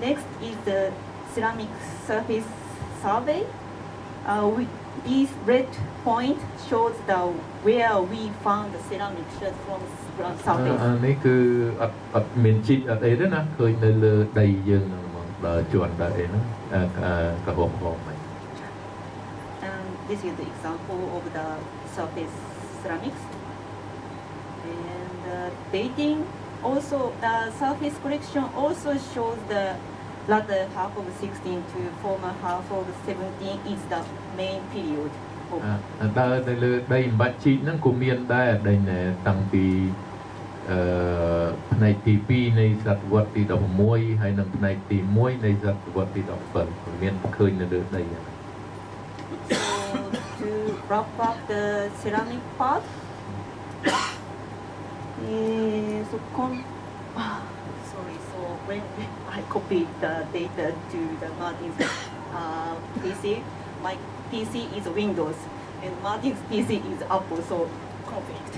next is the ceramic surface survey. This red point shows where we found the ceramic shed from ground surface. នេះគឺអត់មានជីកអត់អីទេណាឃើញនៅលើដីយើងហ្នឹងហ្មងបើជន់ដល់អីហ្នឹងក្រហមហ្នឹង And this is the example of the surface ceramics. And dating also, the surface collection also shows the latter half of 16 to former half of 17 is the main period. ដើរទៅលើដីអំបាច់ជីកហ្នឹងក៏មានដែរដីតាំងពីផ្នែកទី2នៃសតវត្សទី16ហើយនិងផ្នែកទី1នៃសតវត្សទី17មានឃើញនៅលើដី So to wrap up the ceramic part, so when I copied the data to the Martin's PC, my PC is Windows and Martin's PC is Apple, so conflict.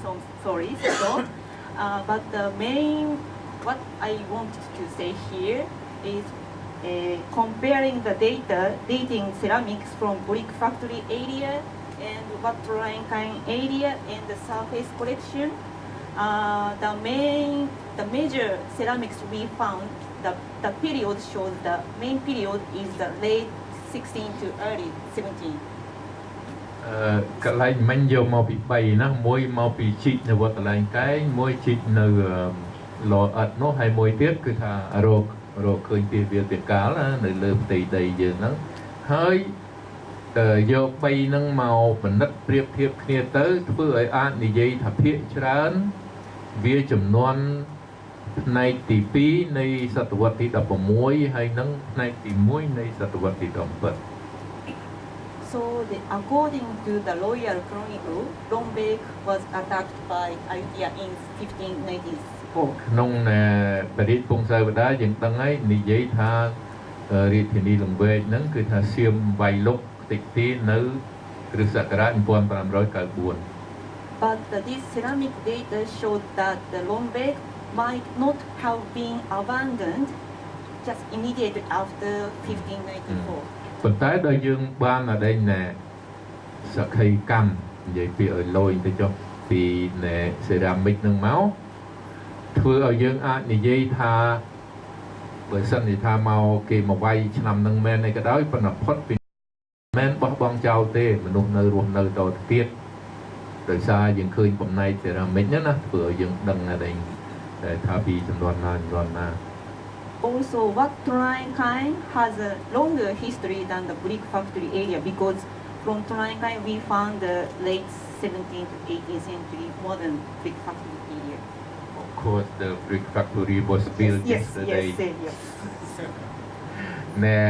So sorry. So, but the main what I want to say here is comparing the data dating ceramics from brick factory area and water line kind area and the surface collection. The major ceramics we found, the period shows the main period is the late 16 to early 17. កន្លែងមិញយកមកពី3ណាមួយមកពីជីកនៅវត្តកន្លែងកែងមួយជីកនៅលអិតនោះហើយមួយទៀតគឺថារកឃើញពីវាពីកាលណានៅលើផ្ទៃដីយើងហ្នឹងហើយយក3ហ្នឹងមកពិនិត្យប្រៀបធៀបគ្នាទៅធ្វើឲ្យអាចនិយាយថាភាគច្រើនវាចំនួនផ្នែកទី2នៃសតវត្សទី16ហើយនិងផ្នែកទី1នៃសតវត្សទី17 So according to the Royal Chronicle, Lombeek was attacked by Ayutthaya in 1594. ក្នុងបរិយាពងសាវតាយើងដឹងហើយនិយាយថារាជធានីលង្វែកហ្នឹងគឺថាសៀមវាយលុកតិចទីនៅគ្រិស្តសករាជ 1594 But this ceramic data showed that the Lombeek might not have been abandoned just immediately after 1594. ប៉ុន្តែដល់យើងបានអដែងណែសក្ខីកម្មនិយាយពីឲ្យលយទៅចុះពីណែសេរ៉ាមិកនឹងមកធ្វើឲ្យយើងអាចនិយាយថាបើសិនជាថាមកគេមកវាយឆ្នាំនឹងមែនអីក៏ដោយប៉ុន្តែផុតពីមែនបោះបង់ចោលទេមនុស្សនៅរស់នៅតទៅទៀតដោយសារយើងឃើញបំណែកសេរ៉ាមិកហ្នឹងណាធ្វើឲ្យយើងដឹងអដែងតែថាពីចំនួនណាចំនួនណា Also, Trondheim has a longer history than the brick factory area because from Trondheim we found the late 17th to 18th century modern brick factory area. Of course, the brick factory was built yesterday. Yes. ណែ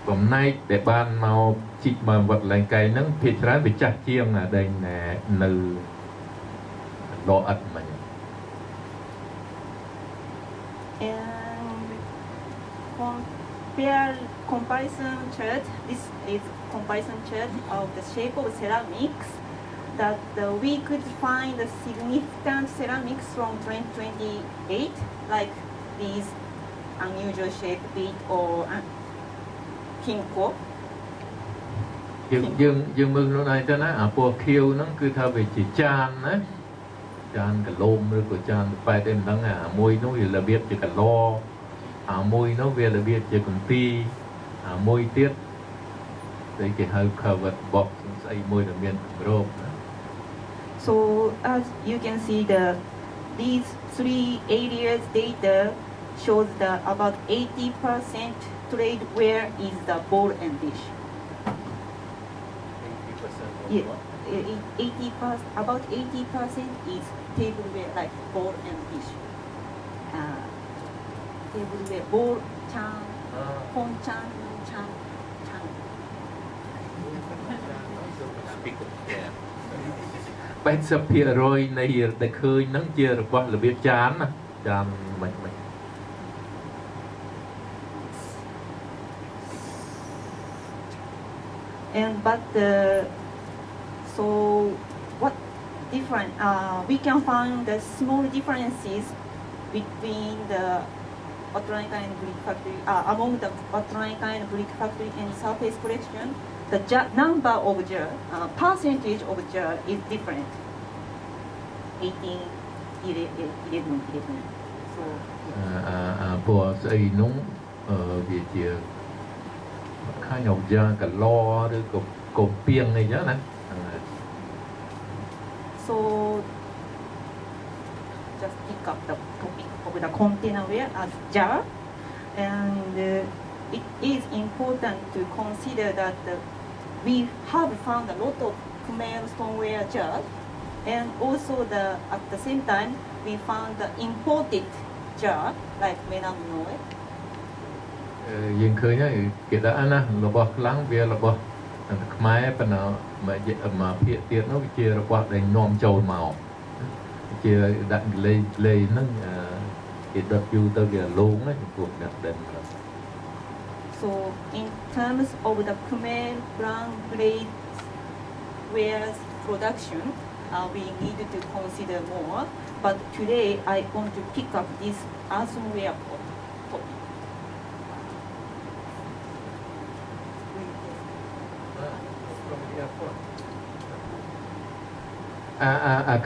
បំណែកដែលបានមកជីកមកវត្តឡើងកែហ្នឹងភាគច្រើនវាចាស់ជាងអាដែលនៅដកអត់មិញ And comparison chart. This is comparison chart of the shape of ceramics that we could find the significant ceramics from 2028, like these unusual shape bead or kinko. យើងមើលខ្លួនឯងទៅណាអាពណ៌ខៀវហ្នឹងគឺថាវាជាចានណាចានកលមឬក៏ចានប៉ែតអីមិនដឹងអាមួយនោះវារបៀបជាកឡអាមួយនោះវារបៀបជាកំពីអាមួយទៀតដែលគេហៅ covered box ស្អីមួយដែលមានរោបណា So as you can see these three areas data shows that about 80% trade ware is the bowl and dish. 80%. About 80% is tableware like bowl and dish. Tableware bowl, chan, pon chan, chan. 80% នៃដែលឃើញហ្នឹងជារបស់របៀបចានណាចានមិន And but so what different we can find the small differences between the ultra-kind brick factory, among the ultra-kind brick factory and surface collection, the number of jar, percentage of jar is different. 18, 11. So, của xây núng về chia khai nhọc ra cả lo rồi cột piêng này nhớ nè. So just pick up the topic of the containerware as jar, and it is important to consider that we have found a lot of Khmer stoneware jars, and also at the same time we found the imported jar like Menam Noi. យើងឃើញហើយគេដាក់ណារបស់ខ្លាំងវារបស់ខ្មែរប៉ុន្តែមកភាគទៀតនោះវាជារបស់ដែលនាំចូលមកជាដាក់លេហ្នឹងគេដុតយូរទៅវាលងណាចំពោះអ្នកដែល So in terms of the Khmer brown grade wares production, we need to consider more. But today I want to pick up this earthenware topic.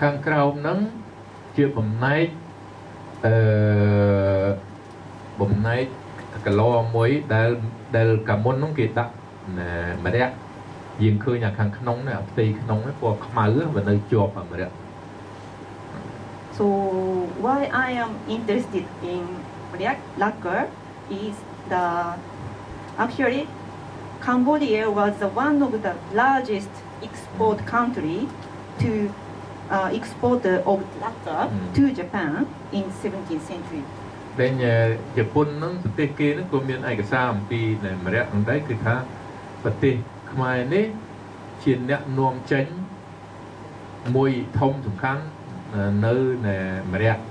ខាងក្រោមហ្នឹងជាបំណែកគីឡូមួយដែលកាមុនហ្នឹងគេដាក់ម្រ័ក្សយើងឃើញខាងក្នុងនេះផ្ទៃក្នុងនេះពណ៌ខ្មៅវានៅជាប់ម្រ័ក្ស So why I am interested in lacquer is actually Cambodia was one of the largest export country to exporter of lacquer to Japan in 17th century. ដែលជប៉ុនហ្នឹងប្រទេសគេហ្នឹងក៏មានឯកសារអំពីម្រ័ក្សហ្នឹងដែរគឺថាប្រទេសខ្មែរនេះជាអ្នកនាំចេញមួយធំសំខាន់នៅម្រ័ក្ស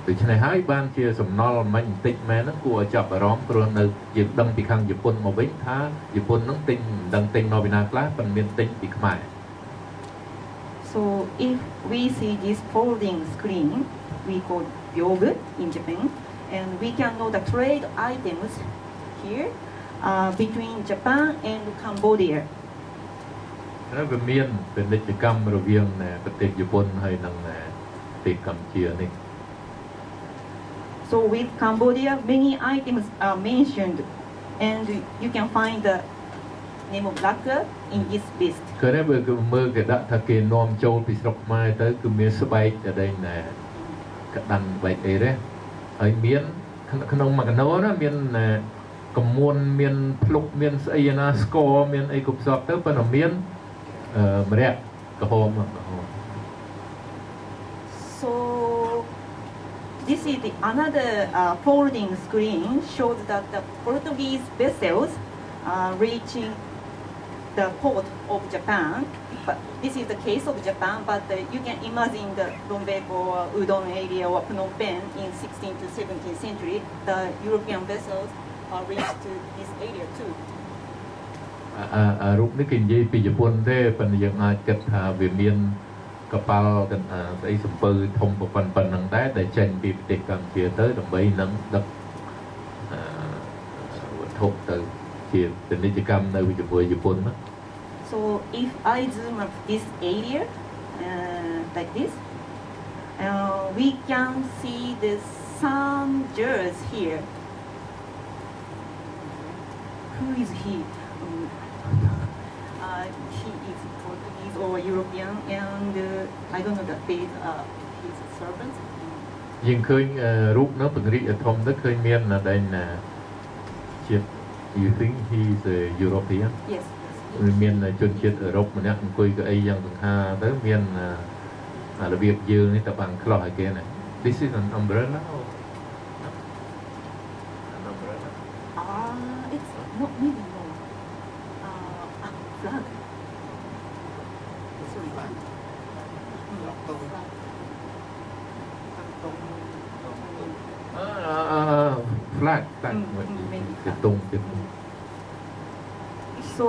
ដូច្នេះហើយបានជាសំណល់មិនបន្តិចមែនហ្នឹងគួរឲ្យចាប់អារម្មណ៍ព្រោះនៅយើងដឹងពីខាងជប៉ុនមកវិញថាជប៉ុនហ្នឹងទិញមិនដឹងទិញមកពីណាខ្លះប៉ុន្តែមានទិញពីខ្មែរ So if we see this folding screen, we call yogurt in Japan, and we can know the trade items here between Japan and Cambodia. វាមានពាណិជ្ជកម្មរវាងប្រទេសជប៉ុនហើយនិងប្រទេសកម្ពុជានេះ So with Cambodia, many items are mentioned, and you can find the name of lacquer in this list. គឺនេះវាគឺមើលគេដាក់ថាគេនាំចូលពីស្រុកខ្មែរទៅគឺមានស្បែកដែលកដាន់ស្បែកអីទេហើយមានក្នុងមួយកណោណាមានកមួនមានភ្លុកមានស្អីណាស្គរមានអីគ្រប់សពទៅប៉ុន្តែមានម្រ័ក្សក្រហម So this is another folding screen shows that the Portuguese vessels are reaching the port of Japan. But this is the case of Japan, but you can imagine the Lombok or Udon area or Phnom Penh in 16th to 17th century. The European vessels are reached to this area too. រូបនេះគេនិយាយពីជប៉ុនទេប៉ុន្តែយើងអាចគិតថាវាមានកប៉ាល់ស្អីសំពៅធំប៉ុណ្ណឹងដែរដែលចេញពីប្រទេសកម្ពុជាទៅដើម្បីនឹងដឹកវត្ថុទៅជាពាណិជ្ជកម្មនៅជាមួយជប៉ុនណា So if I zoom up this area like this, we can see some jars here. Who is he? He is Portuguese or European, and I don't know that they are his servants. យើងឃើញរូបនោះពង្រីកធំទៅឃើញមានដែលជាតិ You think he's a European? Yes. មានជនជាតិអឺរ៉ុបម្នាក់អង្គុយកៅអីយ៉ាងសង្ហាទៅមានរបៀបយើងនេះទៅបាំងខ្លោះឲ្យគេណា This is an umbrella or an umbrella? It's not maybe no. Flag. Sorry. Flag. Cái tung. So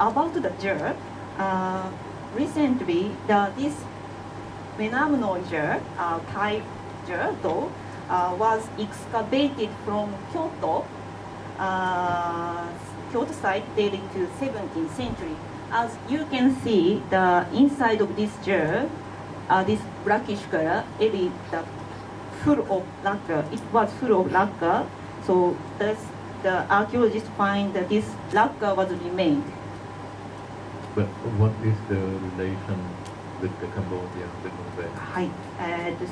about the jar, recently this Menamno Thai though, was excavated from Kyoto, Kyoto site dating to 17th century. As you can see, the inside of this jar, this blackish color, it is full of lacquer. It was full of lacquer, so the archaeologists find that this lacquer was remained. But what is the relation with the Cambodia, with Mongol?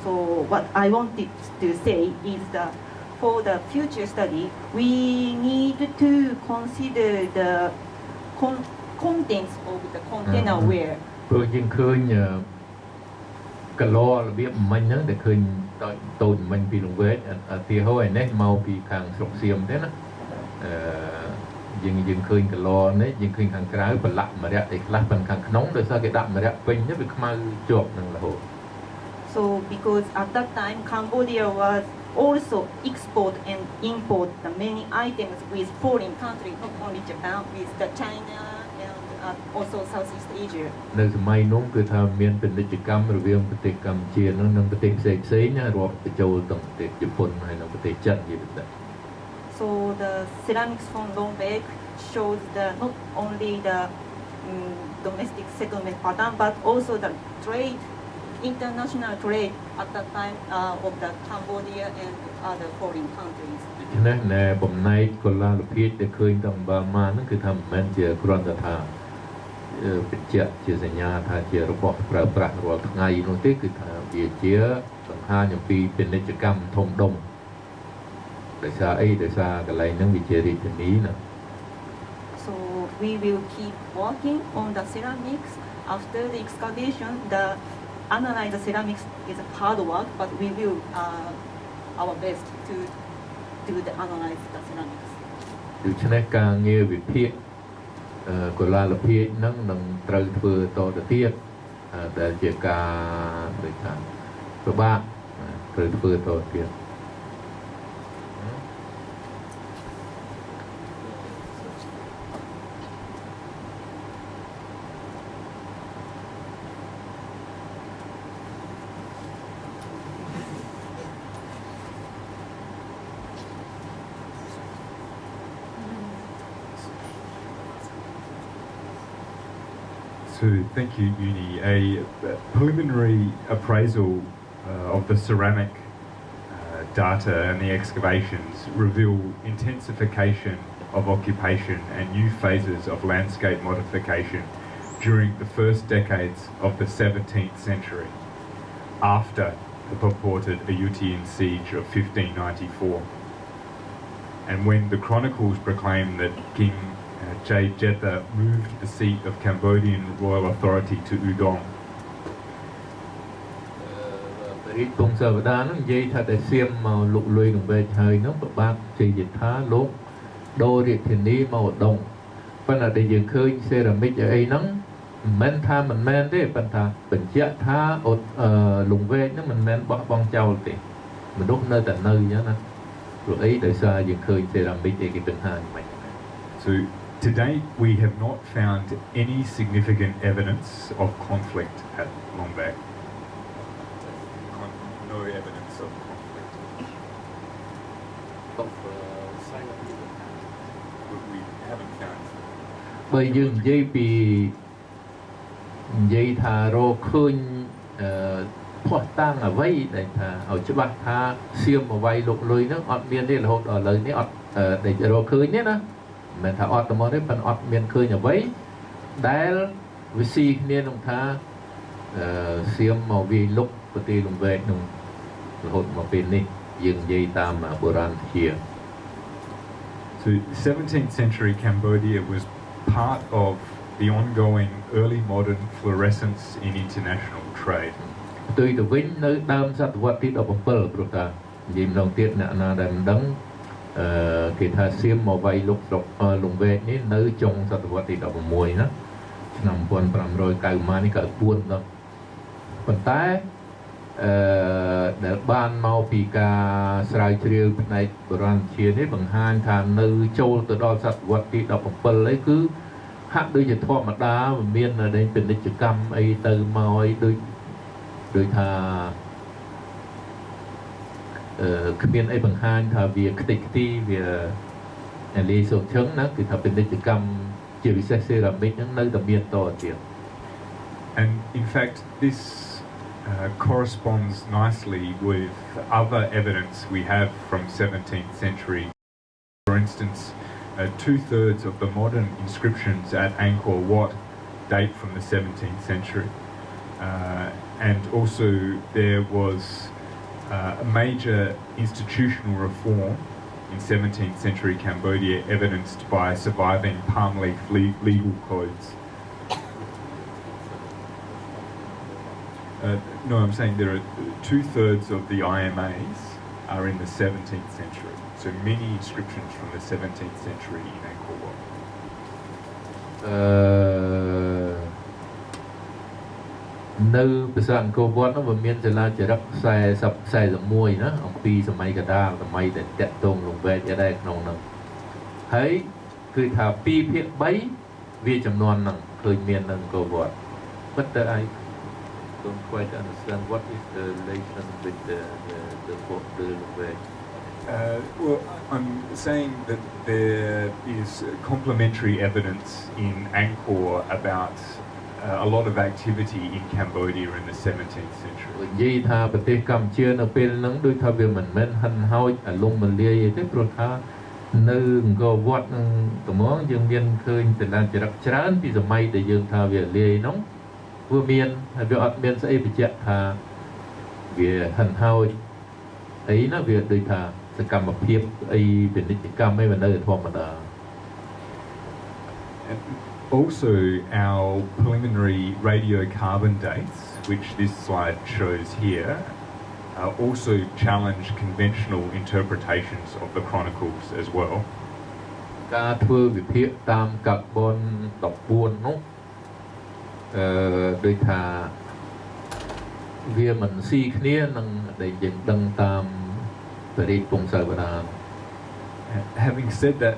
So what I wanted to say is that for the future study, we need to consider the contents of the container ware. ព្រោះយើងឃើញកឡរបៀបមិញហ្នឹងដែលឃើញតូចមិញពីលង្វែកទីហោឯនេះមកពីខាងស្រុកសៀមទេណាយើងឃើញកឡនេះយើងឃើញខាងក្រៅប្រឡាក់ម្រ័ក្សអីខ្លះប៉ុន្តែខាងក្នុងដោយសារគេដាក់ម្រ័ក្សពេញទៅវាខ្មៅជាប់នឹងរហូត So because at that time Cambodia was also export and import the many items with foreign countries, not only Japan, with the China and also Southeast Asia. នៅសម័យនោះគឺថាមានពាណិជ្ជកម្មរវាងប្រទេសកម្ពុជានិងប្រទេសផ្សេងៗណារាប់បញ្ចូលទាំងប្រទេសជប៉ុនហើយនិងប្រទេសចិនជាពិសេស So the ceramics from Longbeck shows not only the domestic settlement pattern, but also the trade, international trade at that time of the Cambodia and other foreign countries. នេះណែបំណែកកុលាលភាពដែលឃើញតាមបាម៉ាហ្នឹងគឺថាមិនមែនជាគ្រាន់តែថាបញ្ជាក់ជាសញ្ញាថាជារបស់ប្រើប្រាស់រាល់ថ្ងៃនោះទេគឺថាវាជាបង្ហាញអំពីពាណិជ្ជកម្មធំដុំដោយសារអីដោយសារកន្លែងហ្នឹងវាជារាជធានីណា So we will keep working on the ceramics after the excavation. The analyze the ceramics is a hard work, but we will our best to do the analyze the ceramics. ដូច្នេះការងារវិភាគកុលាលភាពហ្នឹងនឹងត្រូវធ្វើតទៅទៀតដែលជាការដូចថាពិបាកត្រូវធ្វើតទៀត So thank you, Yuni. A preliminary appraisal of the ceramic data and the excavations reveal intensification of occupation and new phases of landscape modification during the first decades of the 17th century, after the purported Ayutthayan siege of 1594. And when the chronicles proclaim that King Jetha moved the seat of Cambodian royal authority to Udon. រាជពងសាវតានោះនិយាយថាតែសៀមមកលុកលុយនឹងវែកហើយនោះប្របាទជ័យយថាលោកដូររាជធានីមកឧដុង្គប៉ុន្តែដែលយើងឃើញសេរ៉ាមិចអីហ្នឹងមិនមែនទេប៉ុន្តែបញ្ជាក់ថាលង្វែកហ្នឹងមិនមែនបោះបង់ចោលទេមនុស្សនៅតែនៅអញ្ចឹងណាព្រោះអីដោយសារយើងឃើញសេរ៉ាមិចអីគេបង្ហាញមិន So to date, we have not found any significant evidence of conflict at Longback. No evidence of conflict. We haven't found. បើយើងនិយាយពីនិយាយថារកឃើញផ្ោះតាំងអ្វីដែលថាឲ្យច្បាស់ថាសៀមអ្វីលុកលុយហ្នឹងអត់មានទេរហូតដល់ឥឡូវនេះអត់ដែលរកឃើញទេណា មិនថាអត់តែមកទេប៉ុន្តែអត់មានឃើញអ្វីដែលវិស៊ីគ្នានឹងថាសៀមមកវាយលុកប្រទេសលំវែកនឹងរហូតមកពេលនេះយើងនិយាយតាមបុរាណជា So 17th century Cambodia was part of the ongoing early modern fluorescence in international trade. ផ្ទុយទៅវិញនៅដើមសតវត្សទី 17 ព្រោះថានិយាយម្ដងទៀតអ្នកណាដែលមិនដឹងគេថាសៀមមកវាយលុកស្រុកលង្វែកនេះនៅចុងសតវត្សទី 16 ណាឆ្នាំ 1590 នេះ94ដល់ប៉ុន្តែដែលបានមកពីការស្រាវជ្រាវផ្នែកបុរាណវិទ្យានេះបង្ហាញថានៅចូលទៅដល់សតវត្សទី 17 អីគឺហាក់ដូចជាធម្មតាមានពាណិជ្ជកម្មអីទៅមកអីដូច ដោយថាគ្មានអីបង្ហាញថាវាខ្ទេចខ្ទីវាលាយសូត្រឈឹងណាគឺថាពាណិជ្ជកម្មជាពិសេសសេរ៉ាមិកហ្នឹងនៅតែមានតទៀត And in fact this corresponds nicely with other evidence we have from 17th century. For instance, 2/3 of the modern inscriptions at Angkor Wat date from the 17th century. And also there was a major institutional reform in 17th century Cambodia evidenced by surviving palm leaf legal codes. No, I'm saying there are 2/3 of the IMAs are in the 17th century. So many inscriptions from the 17th century in Angkor Wat. នៅប្រាសាទអង្គរវត្តនោះវាមានសិលាចារឹក41ណាអំពីសម័យកណ្ដាលសម័យដែលតាក់ទងលំវែកដែរក្នុងនោះហើយគឺថា2ភាគ3វាចំនួនហ្នឹងឃើញមាននៅអង្គរវត្ត But I don't quite understand what is the relation with the lombaek. Well, I'm saying that there is complementary evidence in Angkor about a lot of activity in Cambodia in the 17th century. និយាយថាប្រទេសកម្ពុជានៅពេលហ្នឹងដូចថាវាមិនមែនហិនហោចអាលំមលាយអីទេព្រោះថានៅអង្គរវត្តនឹងត្មងយើងមានឃើញសិលាចារឹកច្រើនពីសម័យដែលយើងថាវាលាយហ្នឹងវាមានហើយវាអត់មានស្អីបញ្ជាក់ថាវាហិនហោចអីណាវាដូចថាសកម្មភាពអីពាណិជ្ជកម្មអីវានៅធម្មតា Also, our preliminary radiocarbon dates, which this slide shows here, also challenge conventional interpretations of the chronicles as well. ការធ្វើវិភាគតាមកាបូន14នោះដូចថាវាមិនស៊ីគ្នានឹងដែលយើងដឹងតាមបរិយាពងសាវតា Having said that,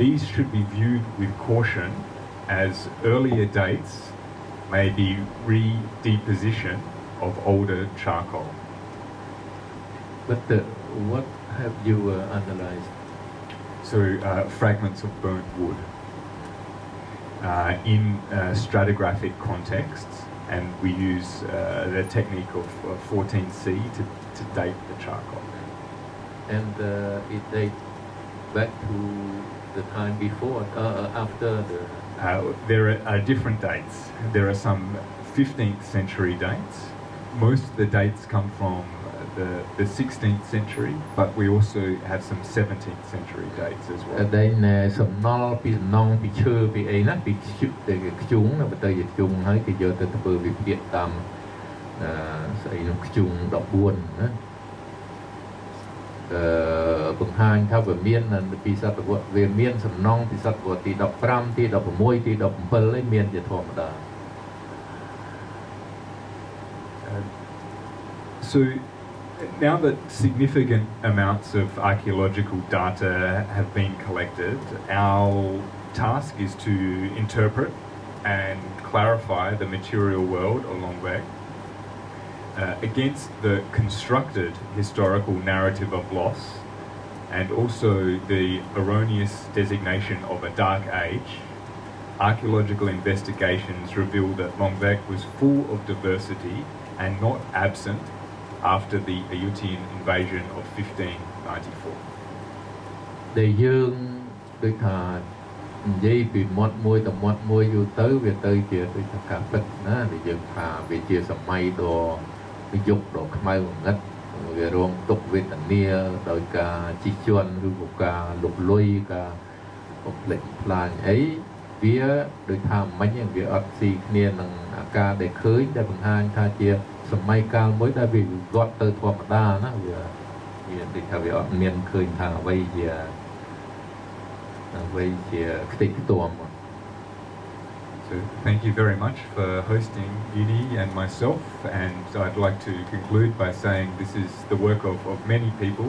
these should be viewed with caution as earlier dates may be re-deposition of older charcoal. But what have you analyzed? So fragments of burnt wood in stratigraphic contexts, and we use the technique of 14C to date the charcoal. And it dates back to the time before, after the... There are different dates. There are some 15th century dates. Most of the dates come from the 16th century, but we also have some 17th century dates as well. ដែលសំណល់ពីសំណងពីឈើពីអីណាពីខ្ជុងទៅទៅជាខ្ជុងហើយគេយកទៅធ្វើវិភាគតាមស្អីនោះខ្ជុង14ណាបង្ហាញថាវាមានពីសតវត្សវាមានសំណងពីសតវត្សទី15ទី16ទី17ឯមានជាធម្មតា So now that significant amounts of archaeological data have been collected, our task is to interpret and clarify the material world of Longback against the constructed historical narrative of loss and also the erroneous designation of a dark age. Archaeological investigations reveal that Longback was full of diversity and not absent after the Ayutthaya invasion of 1594. ដែលយើងដូចថានិយាយពីមាត់មួយទៅមាត់មួយយូរទៅវាទៅជាដូចថាការពិតណាដែលយើងថាវាជាសម័យដ៏យុគដ៏ខ្មៅងងឹតវារងទុក្ខវេទនាដោយការជិះជាន់ឬក៏ការលុកលុយការបំផ្លិចផ្លាញអីវាដូចថាមិញវាអត់ស៊ីគ្នានឹងអាការដែលឃើញដែលបង្ហាញថាជាសម័យកាលមួយដែលវាវត្តទៅធម្មតាណាវាដូចថាវាអត់មានឃើញថាអ្វីជាខ្ទេចខ្ទាំ So thank you very much for hosting Yuni and myself, and I'd like to conclude by saying this is the work of many people,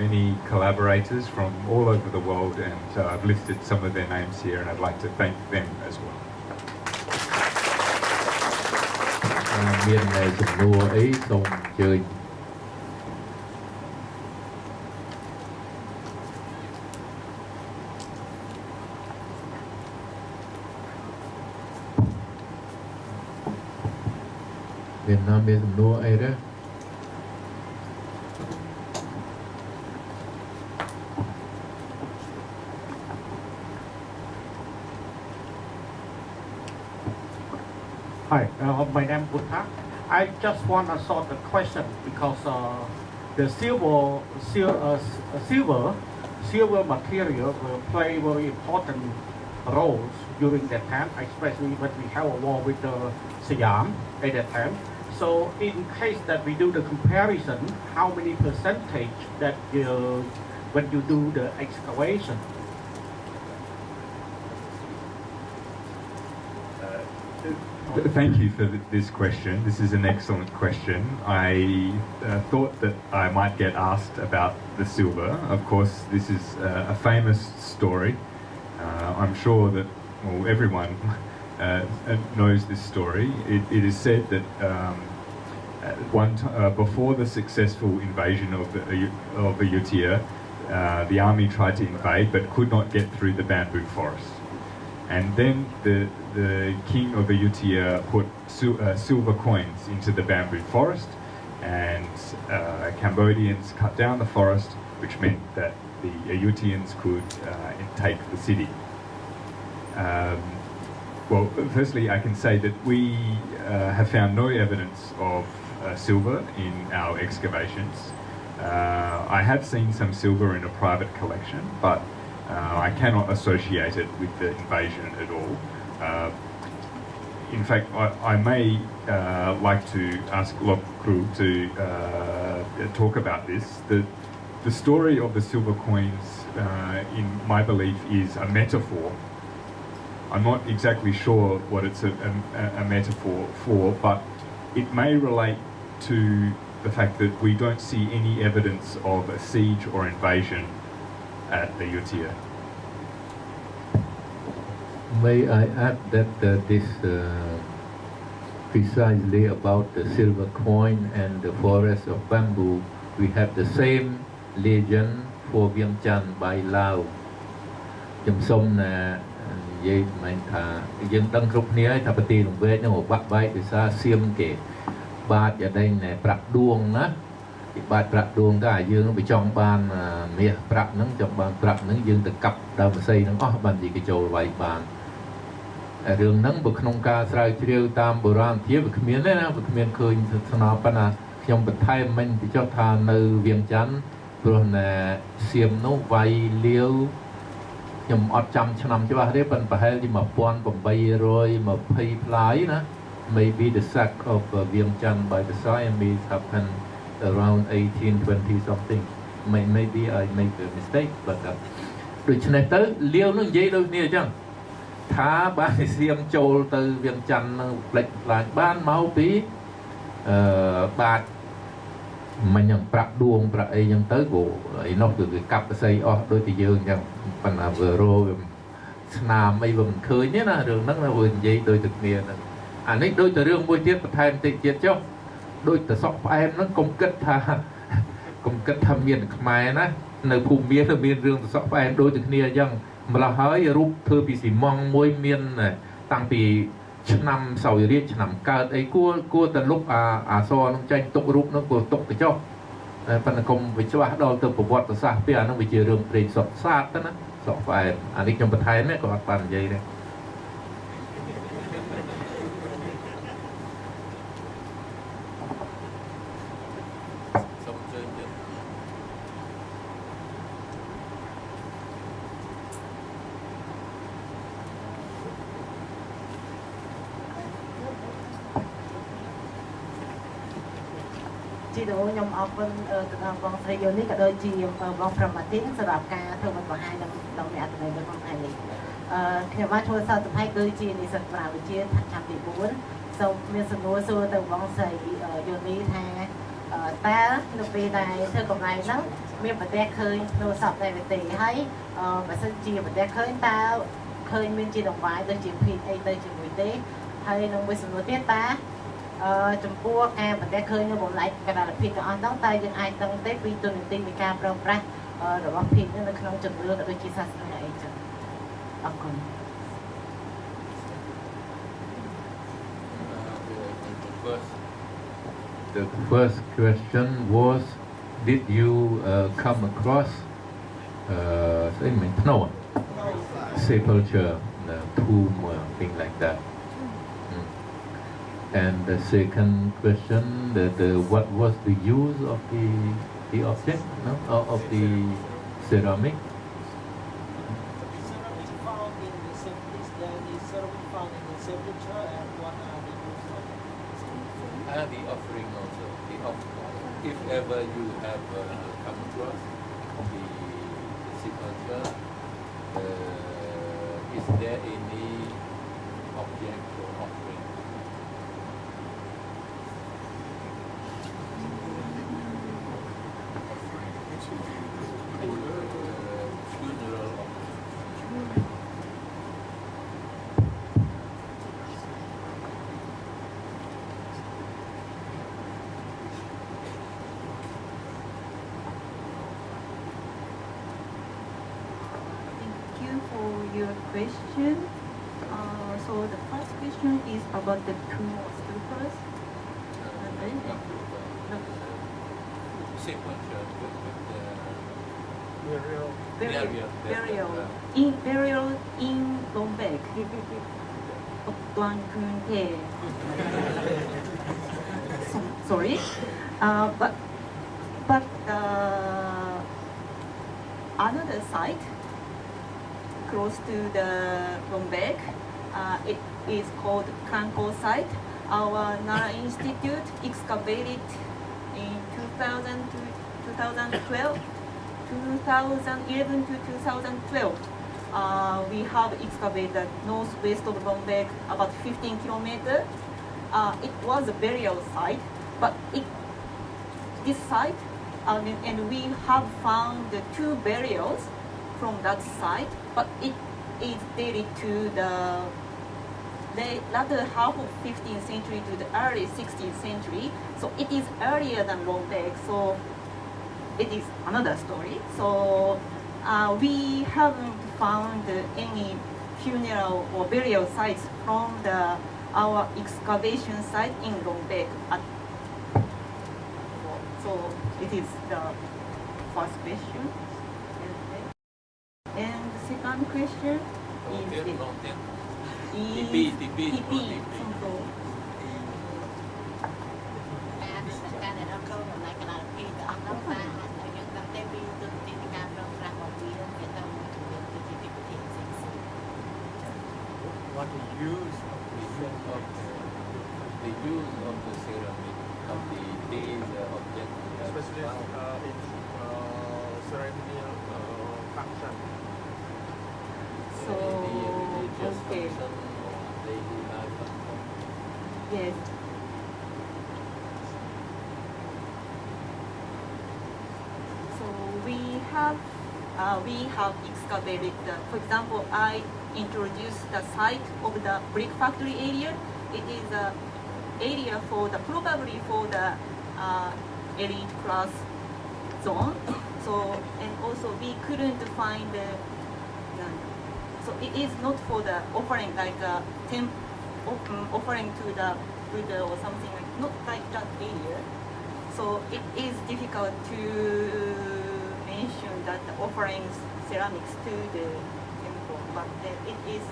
many collaborators from all over the world, and I've listed some of their names here and I'd like to thank them as well. មានចំនួនអីសូមអញ្ជើញ Việt Nam biết mua ấy đó. Hi, my name is Buddha. I just want to sort the question because the silver material will play very important roles during that time, especially when we have a war with Siam at that time. So in case that we do the comparison, how many percentage that when you do the excavation? Thank you for this question. This is an excellent question. I thought that I might get asked about the silver. Of course, this is a famous story. I'm sure that everyone knows this story. It is said that before the successful invasion of Ayutthaya, the army tried to invade but could not get through the bamboo forest. And then the king of Ayutthaya put silver coins into the bamboo forest, and Cambodians cut down the forest, which meant that the Ayutthayans could take the city. Well, firstly, I can say that we have found no evidence of silver in our excavations. I have seen some silver in a private collection, but I cannot associate it with the invasion at all. In fact, I may like to ask Lok Kru to talk about this. The story of the silver coins, in my belief, is a metaphor. I'm not exactly sure what it's a metaphor for, but it may relate to the fact that we don't see any evidence of a siege or invasion at Ayutthaya. May I add that this precisely about the silver coin and the forest of bamboo, we have the same legend for Vientiane by Lao. Chấm sông nè, vậy mình thà dân đăng rục nia thà bát tì lồng về nhưng mà bắt bay từ xa xiêm kể bát ở đây nè bạc đuông á, bát bạc đuông cái dương nó bị trong ban mía bạc nắng trong ban bạc nắng dương từ cặp đầu mà xây nó ban gì cái chỗ vậy ban đường nắng bực nông ca sài chiêu tam bờ ram phía bực miến đấy na bực miến khơi thằng nào pan à trong bực thay mình thì cho thà nơi Vientiane rồi nè xiêm nó vay liêu nhầm ọt trăm năm chứ ba đấy bên phải hay đi mà pon bằng bay rồi mà pay fly na maybe the sack of Vientiane by the Siamese happened around 1820 something. Maybe I make a mistake, but đối với tới liêu nó dễ đâu nè chăng thả ba xiêm châu từ Vientiane lệch lại ban máu tí bạc mà nhận bạc đuông bạc ấy nhận tới bộ ấy nó từ cái cặp xây đôi thì dương chẳng phần là vừa rồi nam mấy vùng khơi nhé na đường nó là vườn gì đôi thực miền anh ấy đôi từ đường môi tiết và thay tiết chết chứ đôi từ sọc em nó công kết tham miền Khmer na nơi phù miền là miền đường từ sọc em đôi từ kia chẳng mà là hỏi rút thưa bị xì mong môi miền này tăng bị năm sau riết năm cao ấy cua từ lúc so nó tranh tục rút nó của tục từ cho phần là công với cho đó từ bộ vật từ xa bây giờ nó bị chia đường để sọt sát đó nó sọt phải anh đi trong bậc thầy mấy có bàn gì đây chị đồ nhom ở bên vòng thời gian này cả đôi chị vòng from Matinสำหรับการเธอมันบอกให้เราในอัตราในvòngไทยkhi mà thôi sau từ hai đôi chị này sắp vào chịทำดีบุญsau miền sông núi xưa từ vòng sài giờนี้ทางta nó về nàyเธอกับนายนั้นmiềnประเทศเคยโทรศัพท์ในประเทศให้và sân chịประเทศเคยtaเคยmiền chị đồng vải từ chị phi hay từ chị người tế hay nó miền sông núi tiết ta ចំពោះការបណ្ដេះឃើញនៅបំលែងកណ្ដាលភាពទាំងអស់ហ្នឹងតើយើងអាចដឹងទេពីទូនាទីនៃការប្រើប្រាស់របស់ភាពនេះនៅក្នុងជំនឿក៏ដូចជាសាសនាអីចឹងអរគុណ The first question was, did you come across sepulture, tomb, thing like that? And the second question, what was the use of the object, no? Of the ceramic? Ceramic found in the ceramic found in the sepulture, and what are the use of it? The offering also. If ever you have come across the sepulture, is there any object or offering? Funeral offering. Thank you for your question. So the first question is about the tomb of stupas. Sepulture with Burial in Lombek. Tuan Kunte. Sorry, but another site close to the Lombek, it is called Kanko site. Our Nara Institute excavated in 2011 to 2012. We have excavated northwest of Lombek about 15 kilometers. It was a burial site, but this site, and we have found the two burials from that site, but it is dated to the latter half of 15th century to the early 16th century. So it is earlier than Lombek, so it is another story. So we haven't found any funeral or burial sites from our excavation site in Lombek. So it is the first question. And the second question is TP. What the use of the use of the ceramic, of these objects, especially in ceremonial function? So, religious okay. function or daily life function. Yes. So we have excavated for example, I introduced the site of the brick factory area. It is an area probably for the elite class zone. So, and also we couldn't find so it is not for the offering like offering to the Buddha or something not like that area. So it is difficult to mention that the offerings ceramics to the temple, but it is.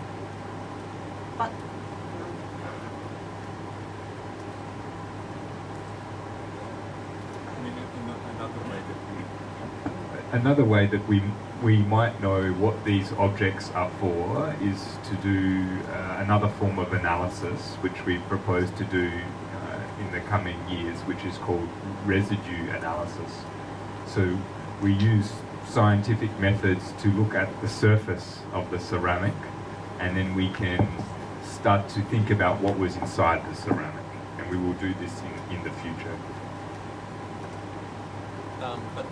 But Another way that we might know what these objects are for is to do another form of analysis, which we propose to do in the coming years, which is called residue analysis. So we use scientific methods to look at the surface of the ceramic, and then we can start to think about what was inside the ceramic, and we will do this in the future. But